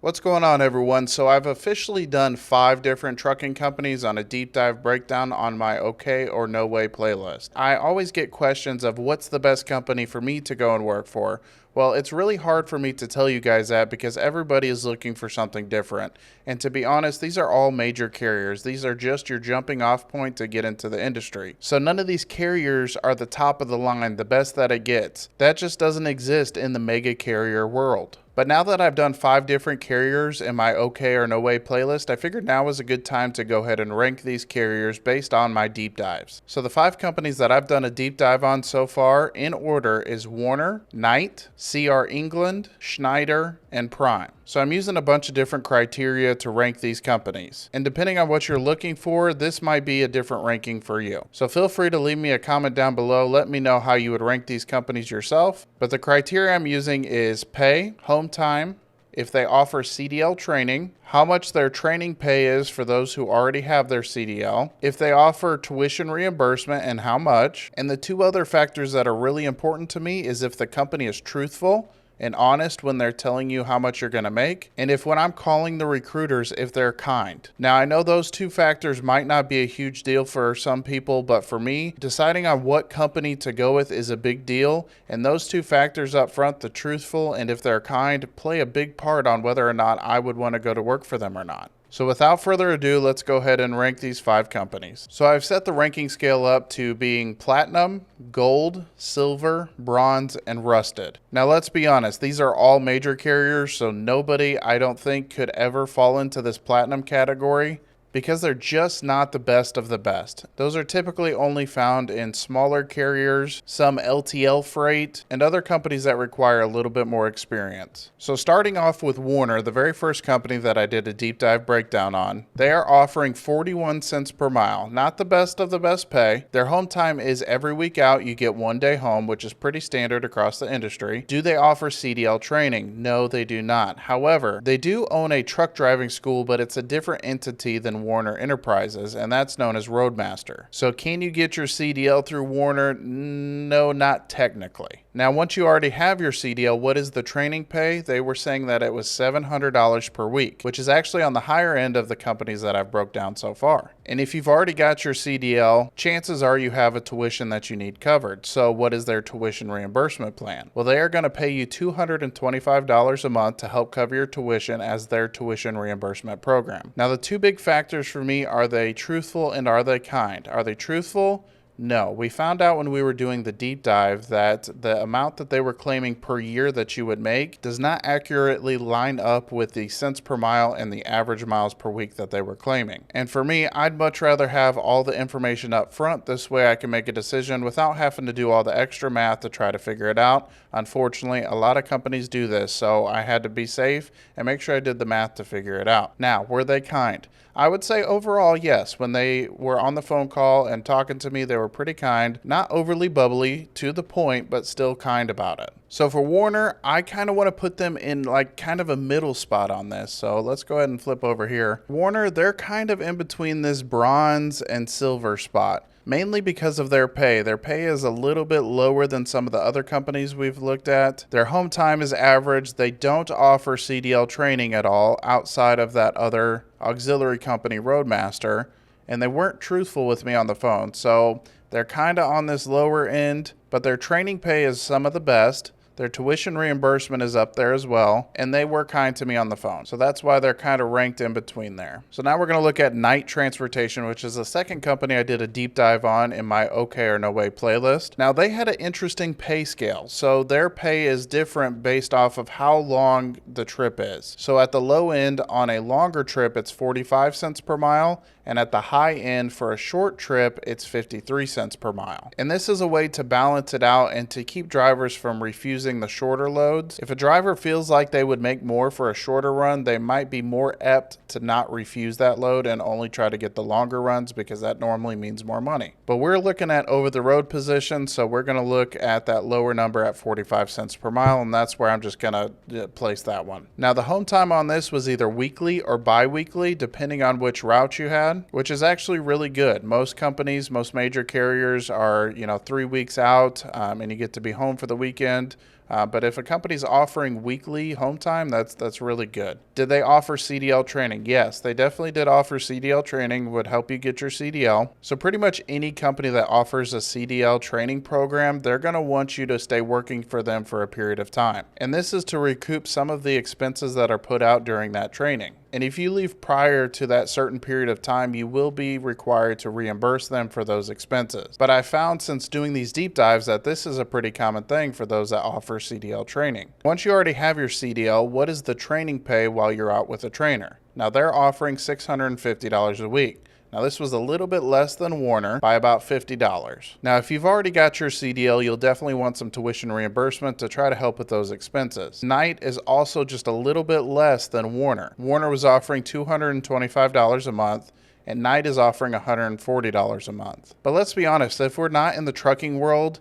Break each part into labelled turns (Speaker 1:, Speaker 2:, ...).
Speaker 1: What's going on, everyone? So I've officially done 5 different trucking companies on a deep dive breakdown on my okay or no way playlist. I always get questions of what's the best company for me to go and work for. Well, it's really hard for me to tell you guys that because everybody is looking for something different. And to be honest, these are all major carriers. These are just your jumping off point to get into the industry. So none of these carriers are the top of the line, the best that it gets. That just doesn't exist in the mega carrier world. But now that I've done 5 different carriers in my okay or no way playlist, I figured now was a good time to go ahead and rank these carriers based on my deep dives. So the 5 companies that I've done a deep dive on so far in order is Werner, Knight, CR England, Schneider, and Prime. So I'm using a bunch of different criteria to rank these companies. And depending on what you're looking for, this might be a different ranking for you. So feel free to leave me a comment down below. Let me know how you would rank these companies yourself. But the criteria I'm using is pay, home time, if they offer CDL training, how much their training pay is for those who already have their CDL, if they offer tuition reimbursement and how much. And the 2 other factors that are really important to me is if the company is truthful and honest when they're telling you how much you're going to make, and if when I'm calling the recruiters, if they're kind. Now, I know those 2 factors might not be a huge deal for some people, but for me, deciding on what company to go with is a big deal, and those 2 factors up front, the truthful and if they're kind, play a big part on whether or not I would want to go to work for them or not. So without further ado, let's go ahead and rank these 5 companies. So I've set the ranking scale up to being platinum, gold, silver, bronze, and rusted. Now let's be honest, these are all major carriers, so nobody I don't think could ever fall into this platinum category, because they're just not the best of the best. Those are typically only found in smaller carriers, some LTL freight, and other companies that require a little bit more experience. So starting off with Werner, the very first company that I did a deep dive breakdown on, they are offering 41 cents per mile. Not the best of the best pay. Their home time is every week out, you get 1 day home, which is pretty standard across the industry. Do they offer CDL training? No, they do not. However, they do own a truck driving school, but it's a different entity than Werner Enterprises, and that's known as Roadmaster. So can you get your CDL through Werner? No, not technically. Now, once you already have your CDL, what is the training pay? They were saying that it was $700 per week, which is actually on the higher end of the companies that I've broke down so far. And if you've already got your CDL, chances are you have a tuition that you need covered. So what is their tuition reimbursement plan? Well, they are going to pay you $225 a month to help cover your tuition as their tuition reimbursement program. Now, the 2 big factors for me, are they truthful and are they kind? Are they truthful? No. We found out when we were doing the deep dive that the amount that they were claiming per year that you would make does not accurately line up with the cents per mile and the average miles per week that they were claiming. And for me, I'd much rather have all the information up front. This way I can make a decision without having to do all the extra math to try to figure it out. Unfortunately, a lot of companies do this, so I had to be safe and make sure I did the math to figure it out. Now, were they kind? I would say overall, yes. When they were on the phone call and talking to me, they were pretty kind, not overly bubbly, to the point, but still kind about it. So for Werner, I kind of want to put them in like kind of a middle spot on this. So let's go ahead and flip over here. Werner, they're kind of in between this bronze and silver spot, mainly because of their pay. Their pay is a little bit lower than some of the other companies we've looked at. Their home time is average. They don't offer CDL training at all outside of that other auxiliary company, Roadmaster, and they weren't truthful with me on the phone. So they're kind of on this lower end, but their training pay is some of the best. Their tuition reimbursement is up there as well, and they were kind to me on the phone. So that's why they're kind of ranked in between there. So now we're going to look at Knight Transportation, which is the second company I did a deep dive on in my okay or no way playlist. Now, they had an interesting pay scale. So their pay is different based off of how long the trip is. So at the low end on a longer trip, it's 45 cents per mile. And at the high end for a short trip, it's 53 cents per mile. And this is a way to balance it out and to keep drivers from refusing the shorter loads. If a driver feels like they would make more for a shorter run, they might be more apt to not refuse that load and only try to get the longer runs, because that normally means more money. But we're looking at over the road position, so we're going to look at that lower number at 45 cents per mile, and that's where I'm just going to place that one. Now, the home time on this was either weekly or bi-weekly, depending on which route you had, which is actually really good. Most companies, most major carriers are, 3 weeks out, and you get to be home for the weekend. But if a company's offering weekly home time, that's really good. Did they offer CDL training? Yes, they definitely did offer CDL training, would help you get your CDL. So pretty much any company that offers a CDL training program, they're going to want you to stay working for them for a period of time. And this is to recoup some of the expenses that are put out during that training. And if you leave prior to that certain period of time, you will be required to reimburse them for those expenses. But I found since doing these deep dives that this is a pretty common thing for those that offer CDL training. Once you already have your CDL, what is the training pay while you're out with a trainer? Now they're offering $650 a week. Now this was a little bit less than Werner by about $50. Now if you've already got your CDL, you'll definitely want some tuition reimbursement to try to help with those expenses. Knight is also just a little bit less than Werner. Werner was offering $225 a month, and Knight is offering $140 a month. But let's be honest, if we're not in the trucking world,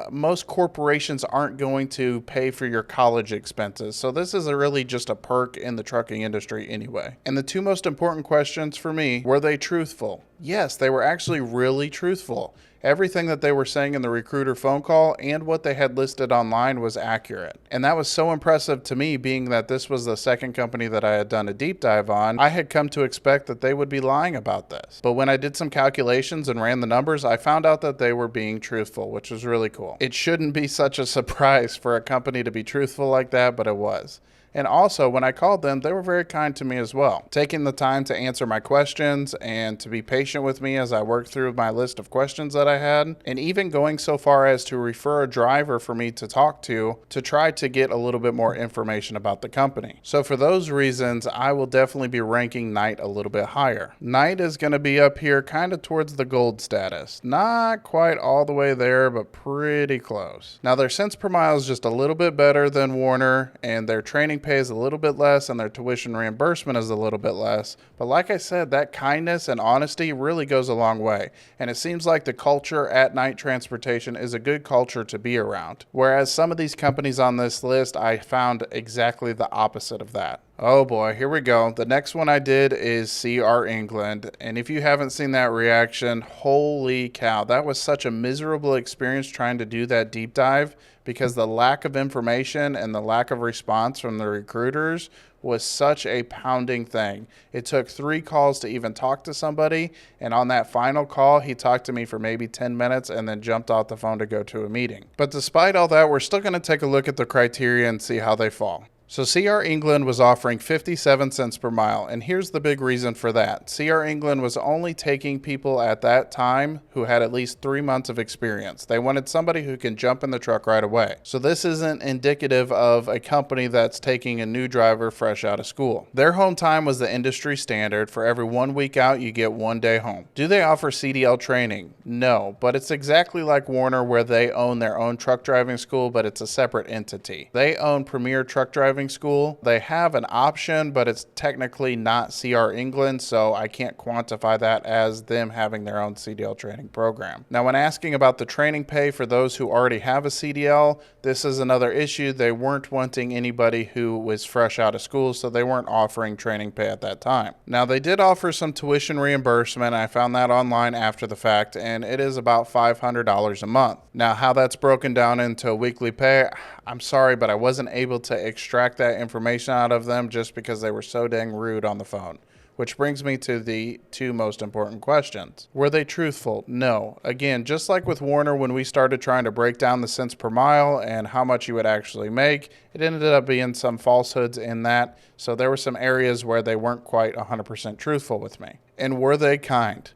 Speaker 1: most corporations aren't going to pay for your college expenses. So this is really just a perk in the trucking industry anyway. And the two most important questions for me, were they truthful? Yes, they were actually really truthful. Everything that they were saying in the recruiter phone call and what they had listed online was accurate. And that was so impressive to me, being that this was the second company that I had done a deep dive on. I had come to expect that they would be lying about this. But when I did some calculations and ran the numbers, I found out that they were being truthful, which was really cool. It shouldn't be such a surprise for a company to be truthful like that, but it was. And also, when I called them, they were very kind to me as well, taking the time to answer my questions and to be patient with me as I worked through my list of questions that I had, and even going so far as to refer a driver for me to talk to try to get a little bit more information about the company. So for those reasons, I will definitely be ranking Knight a little bit higher. Knight is going to be up here kind of towards the gold status. Not quite all the way there, but pretty close. Now their cents per mile is just a little bit better than Werner, and their training pay is a little bit less, and their tuition reimbursement is a little bit less. But like I said, that kindness and honesty really goes a long way. And it seems like the culture at Knight Transportation is a good culture to be around. Whereas some of these companies on this list, I found exactly the opposite of that. Oh boy, here we go. The next one I did is CR England. And if you haven't seen that reaction, holy cow, that was such a miserable experience trying to do that deep dive, because the lack of information and the lack of response from the recruiters was such a pounding thing. It took 3 calls to even talk to somebody, and on that final call, he talked to me for maybe 10 minutes and then jumped off the phone to go to a meeting. But despite all that, we're still going to take a look at the criteria and see how they fall. So CR England was offering 57 cents per mile, and here's the big reason for that. CR England was only taking people at that time who had at least 3 months of experience. They wanted somebody who can jump in the truck right away. So this isn't indicative of a company that's taking a new driver fresh out of school. Their home time was the industry standard. For every 1 week out, you get 1 day home. Do they offer CDL training? No, but it's exactly like Werner, where they own their own truck driving school, but it's a separate entity. They own Premier Truck Driving School. They have an option, but it's technically not CR England, so I can't quantify that as them having their own CDL training program. Now, when asking about the training pay for those who already have a CDL, this is another issue. They weren't wanting anybody who was fresh out of school, so they weren't offering training pay at that time. Now, they did offer some tuition reimbursement. I found that online after the fact, and it is about $500 a month. Now, how that's broken down into weekly pay, I'm sorry, but I wasn't able to extract that information out of them just because they were so dang rude on the phone. Which brings me to the 2 most important questions. Were they truthful? No. Again, just like with Werner, when we started trying to break down the cents per mile and how much you would actually make, it ended up being some falsehoods in that. So there were some areas where they weren't quite 100% truthful with me. And were they kind?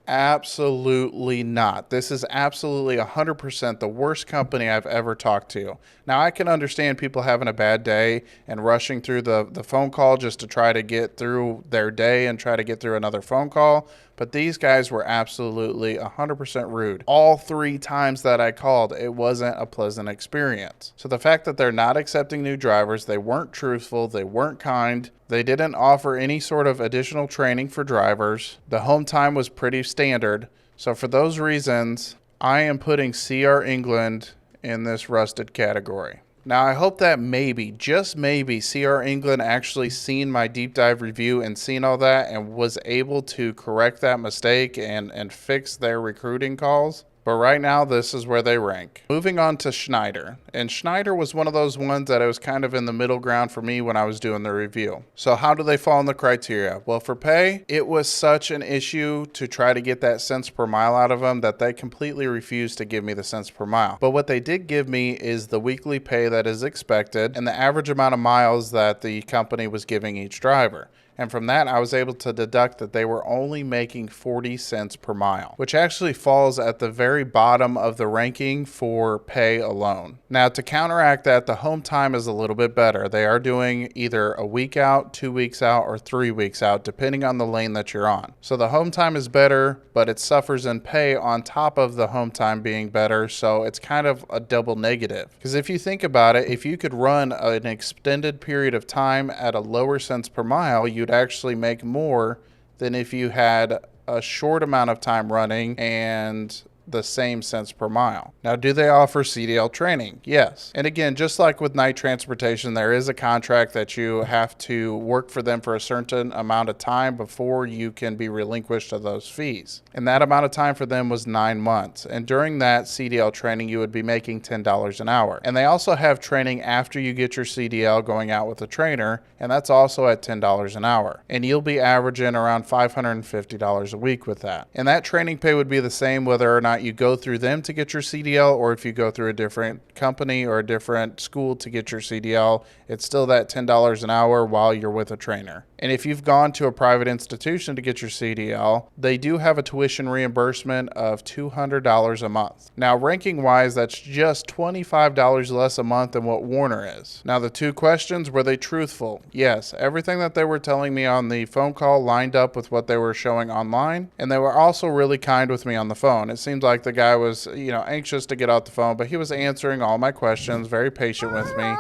Speaker 1: Absolutely not. This is absolutely 100% the worst company I've ever talked to. Now, I can understand people having a bad day and rushing through the phone call just to try to get through their day and try to get through another phone call, but these guys were absolutely 100% rude. All 3 times that I called, it wasn't a pleasant experience. So the fact that they're not accepting new drivers, they weren't truthful, they weren't kind, they didn't offer any sort of additional training for drivers, the home time was pretty standard. So for those reasons, I am putting CR England in this rusted category. Now, I hope that maybe, just maybe, CR England actually seen my deep dive review and seen all that and was able to correct that mistake and fix their recruiting calls. But right now, this is where they rank. Moving on to Schneider. And Schneider was one of those ones that it was kind of in the middle ground for me when I was doing the review. So how do they fall in the criteria? Well, for pay, it was such an issue to try to get that cents per mile out of them that they completely refused to give me the cents per mile. But what they did give me is the weekly pay that is expected and the average amount of miles that the company was giving each driver. And from that, I was able to deduct that they were only making 40 cents per mile, which actually falls at the very bottom of the ranking for pay alone. Now, to counteract that, the home time is a little bit better. They are doing either a week out, 2 weeks out, or 3 weeks out, depending on the lane that you're on. So the home time is better, but it suffers in pay on top of the home time being better. So it's kind of a double negative. Because if you think about it, if you could run an extended period of time at a lower cents per mile, you'd actually make more than if you had a short amount of time running and the same cents per mile. Now, do they offer CDL training? Yes. And again, just like with night transportation, there is a contract that you have to work for them for a certain amount of time before you can be relinquished of those fees. And that amount of time for them was 9 months. And during that CDL training, you would be making $10 an hour. And they also have training after you get your CDL going out with a trainer, and that's also at $10 an hour. And you'll be averaging around $550 a week with that. And that training pay would be the same whether or not you go through them to get your CDL or if you go through a different company or a different school to get your CDL. It's still that $10 an hour while you're with a trainer. And if you've gone to a private institution to get your CDL, they do have a tuition reimbursement of $200 a month. Now, ranking wise, that's just $25 less a month than what Werner is. Now, the two questions, were they truthful? Yes, everything that they were telling me on the phone call lined up with what they were showing online, and they were also really kind with me on the phone. It seems like the guy was, anxious to get off the phone, but he was answering all my questions, very patient with me.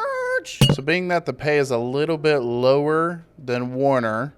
Speaker 1: So being that the pay is a little bit lower than Werner,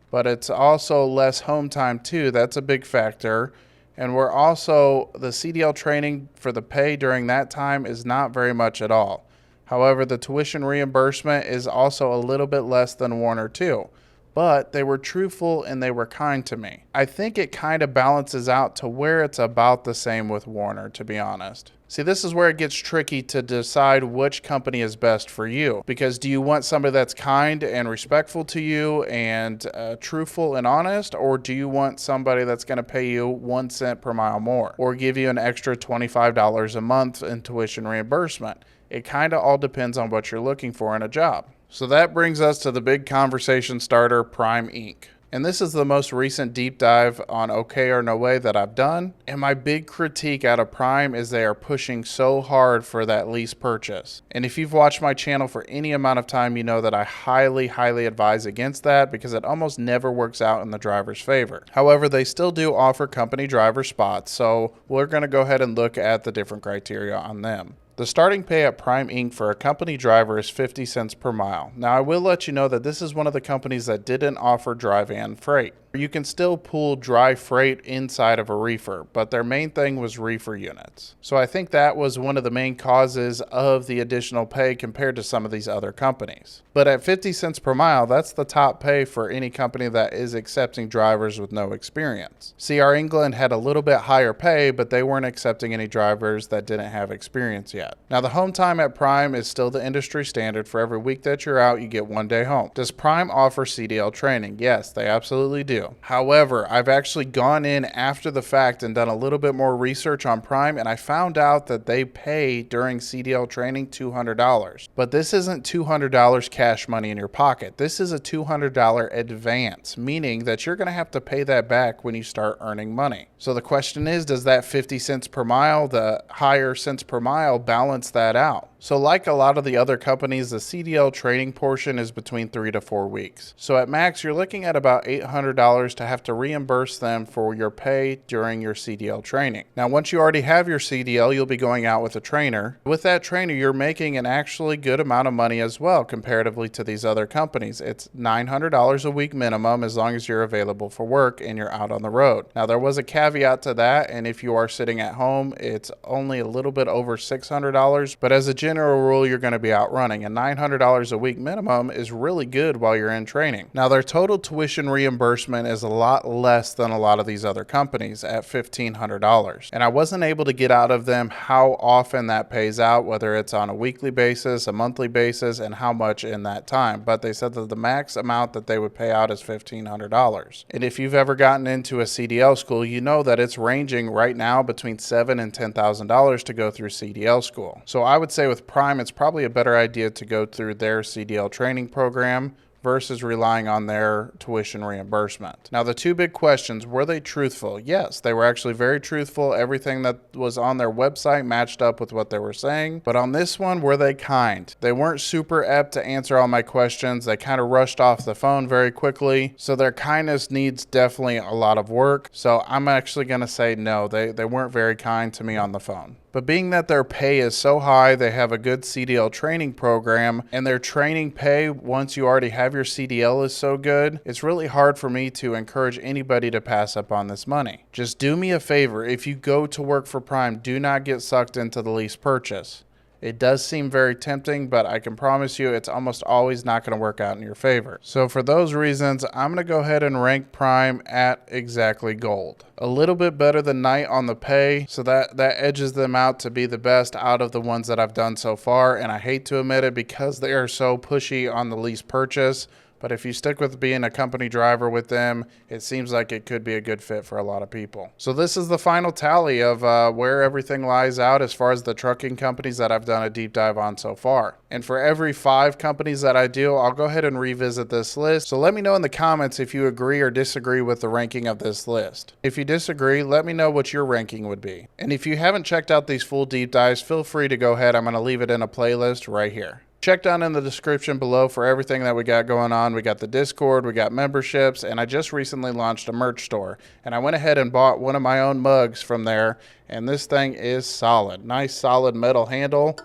Speaker 1: but it's also less home time too, that's a big factor. And we're also, the CDL training for the pay during that time is not very much at all. However, the tuition reimbursement is also a little bit less than Werner too. But they were truthful and they were kind to me. I think it kind of balances out to where it's about the same with Werner, to be honest. See, this is where it gets tricky to decide which company is best for you. Because do you want somebody that's kind and respectful to you and truthful and honest? Or do you want somebody that's going to pay you 1 cent per mile more? Or give you an extra $25 a month in tuition reimbursement? It kind of all depends on what you're looking for in a job. So that brings us to the big conversation starter, Prime Inc. And this is the most recent deep dive on okay or no way that I've done. And my big critique out of Prime is they are pushing so hard for that lease purchase. And if you've watched my channel for any amount of time, you know that I highly, highly advise against that because it almost never works out in the driver's favor. However, they still do offer company driver spots. So we're going to go ahead and look at the different criteria on them. The starting pay at Prime Inc. for a company driver is 50 cents per mile. Now, I will let you know that this is one of the companies that didn't offer dry van freight. You can still pull dry freight inside of a reefer, but their main thing was reefer units. So I think that was one of the main causes of the additional pay compared to some of these other companies. But at 50 cents per mile, that's the top pay for any company that is accepting drivers with no experience. CR England had a little bit higher pay, but they weren't accepting any drivers that didn't have experience yet. Now, the home time at Prime is still the industry standard. For every week that you're out, you get 1 day home. Does Prime offer CDL training? Yes, they absolutely do. However, I've actually gone in after the fact and done a little bit more research on Prime, and I found out that they pay during CDL training $200. But this isn't $200 cash money in your pocket. This is a $200 advance, meaning that you're going to have to pay that back when you start earning money. So the question is, does that 50 cents per mile, the higher cents per mile, balance that out? So like a lot of the other companies, the CDL training portion is between 3 to 4 weeks. So at max, you're looking at about $800 to have to reimburse them for your pay during your CDL training. Now, once you already have your CDL, you'll be going out with a trainer. With that trainer, you're making an actually good amount of money as well, comparatively to these other companies. It's $900 a week minimum as long as you're available for work and you're out on the road. Now, there was a caveat to that, and if you are sitting at home, it's only a little bit over $600. But as a general rule, you're going to be outrunning, and $900 a week minimum is really good while you're in training. Now, their total tuition reimbursement is a lot less than a lot of these other companies at $1,500. And I wasn't able to get out of them how often that pays out, whether it's on a weekly basis, a monthly basis, and how much in that time. But they said that the max amount that they would pay out is $1,500. And if you've ever gotten into a CDL school, you know that it's ranging right now between $7,000 and $10,000 to go through CDL school. So I would say with Prime, it's probably a better idea to go through their CDL training program versus relying on their tuition reimbursement. Now, the two big questions, were they truthful? Yes, they were actually very truthful. Everything that was on their website matched up with what they were saying. But on this one, were they kind? They weren't super apt to answer all my questions. They kind of rushed off the phone very quickly. So their kindness needs definitely a lot of work. So I'm actually going to say no, they weren't very kind to me on the phone. But being that their pay is so high, they have a good CDL training program, and their training pay, once you already have your CDL, is so good, it's really hard for me to encourage anybody to pass up on this money. Just do me a favor. If you go to work for Prime, do not get sucked into the lease purchase. It does seem very tempting, but I can promise you it's almost always not going to work out in your favor. So for those reasons, I'm going to go ahead and rank Prime at exactly gold. A little bit better than Knight on the pay, so that edges them out to be the best out of the ones that I've done so far. And I hate to admit it because they are so pushy on the lease purchase. But if you stick with being a company driver with them, it seems like it could be a good fit for a lot of people. So this is the final tally of where everything lies out as far as the trucking companies that I've done a deep dive on so far. And for every 5 companies that I do, I'll go ahead and revisit this list. So let me know in the comments if you agree or disagree with the ranking of this list. If you disagree, let me know what your ranking would be. And if you haven't checked out these full deep dives, feel free to go ahead. I'm going to leave it in a playlist right here. Check down in the description below for everything that we got going on. We got the Discord, we got memberships, and I just recently launched a merch store. And I went ahead and bought one of my own mugs from there, and this thing is solid. Nice solid metal handle.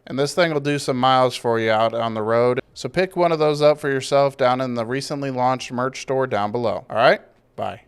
Speaker 1: And this thing will do some miles for you out on the road. So pick one of those up for yourself down in the recently launched merch store down below. All right, bye.